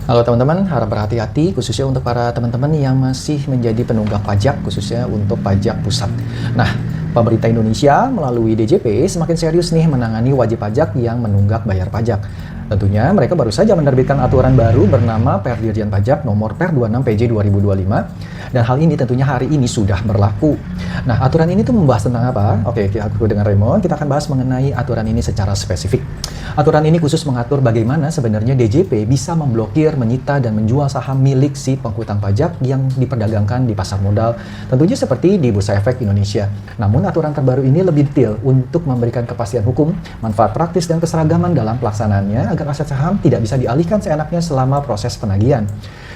Halo teman-teman, harap berhati-hati khususnya untuk para teman-teman yang masih menjadi penunggak pajak khususnya untuk pajak pusat. Nah, pemerintah Indonesia melalui DJP semakin serius nih menangani wajib pajak yang menunggak bayar pajak. Tentunya mereka baru saja menerbitkan aturan baru bernama Dirjen Pajak Nomor Per 26 PJ 2025 dan hal ini tentunya hari ini sudah berlaku. Nah, aturan ini tuh membahas tentang apa? Oke, aku dengan Raymond, kita akan bahas mengenai aturan ini secara spesifik. Aturan ini khusus mengatur bagaimana sebenarnya DJP bisa memblokir, menyita, dan menjual saham milik si penghutang pajak yang diperdagangkan di pasar modal, tentunya seperti di Bursa Efek Indonesia. Namun aturan terbaru ini lebih detail untuk memberikan kepastian hukum, manfaat praktis, dan keseragaman dalam pelaksanaannya agar aset saham tidak bisa dialihkan seenaknya selama proses penagihan.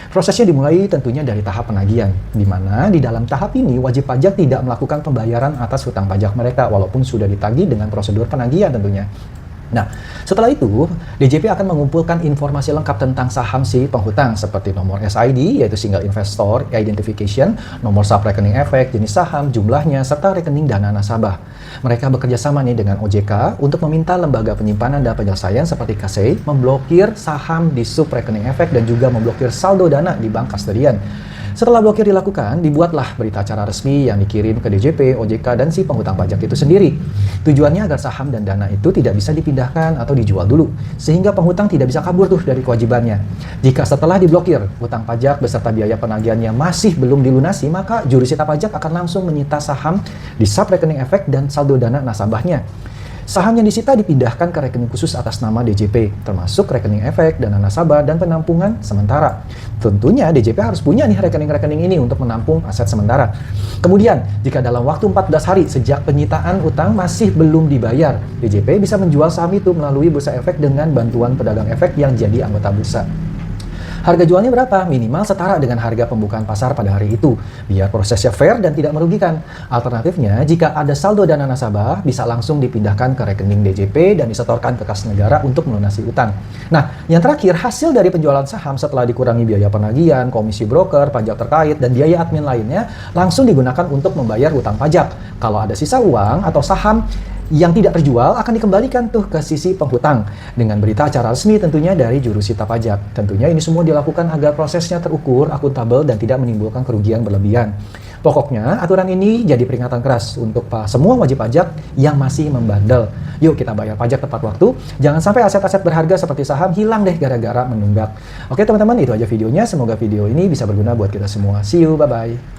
Prosesnya dimulai tentunya dari tahap penagihan, di mana di dalam tahap ini wajib pajak tidak melakukan pembayaran atas hutang pajak mereka walaupun sudah ditagih dengan prosedur penagihan tentunya. Nah, setelah itu, DJP akan mengumpulkan informasi lengkap tentang saham si penghutang seperti nomor SID, yaitu Single Investor Identification, nomor subrekening efek, jenis saham, jumlahnya, serta rekening dana nasabah. Mereka bekerja sama nih dengan OJK untuk meminta lembaga penyimpanan dan penyelesaian seperti KSEI memblokir saham di subrekening efek dan juga memblokir saldo dana di bank kastodian. Setelah blokir dilakukan, dibuatlah berita acara resmi yang dikirim ke DJP, OJK, dan si penghutang pajak itu sendiri. Tujuannya agar saham dan dana itu tidak bisa dipindahkan atau dijual dulu, sehingga penghutang tidak bisa kabur tuh dari kewajibannya. Jika setelah diblokir, hutang pajak beserta biaya penagihannya masih belum dilunasi, maka jurusita pajak akan langsung menyita saham di subrekening efek dan saldo dana nasabahnya. Saham yang disita dipindahkan ke rekening khusus atas nama DJP, termasuk rekening efek, dana nasabah, dan penampungan sementara. Tentunya DJP harus punya nih rekening-rekening ini untuk menampung aset sementara. Kemudian, jika dalam waktu 14 hari sejak penyitaan utang masih belum dibayar, DJP bisa menjual saham itu melalui bursa efek dengan bantuan pedagang efek yang jadi anggota bursa. Harga jualnya berapa? Minimal setara dengan harga pembukaan pasar pada hari itu, biar prosesnya fair dan tidak merugikan. Alternatifnya, jika ada saldo dana nasabah, bisa langsung dipindahkan ke rekening DJP dan disetorkan ke kas negara untuk melunasi utang. Nah, yang terakhir, hasil dari penjualan saham setelah dikurangi biaya penagihan, komisi broker, pajak terkait, dan biaya admin lainnya, langsung digunakan untuk membayar hutang pajak. Kalau ada sisa uang atau saham yang tidak terjual akan dikembalikan tuh ke sisi penghutang dengan berita acara resmi tentunya dari jurusita pajak. Tentunya ini semua dilakukan agar prosesnya terukur, akuntabel, dan tidak menimbulkan kerugian berlebihan. Pokoknya aturan ini jadi peringatan keras untuk semua wajib pajak yang masih membandel. Yuk kita bayar pajak tepat waktu, jangan sampai aset-aset berharga seperti saham hilang deh gara-gara menunggak. Oke teman-teman, itu aja videonya. Semoga video ini bisa berguna buat kita semua. See you, bye-bye.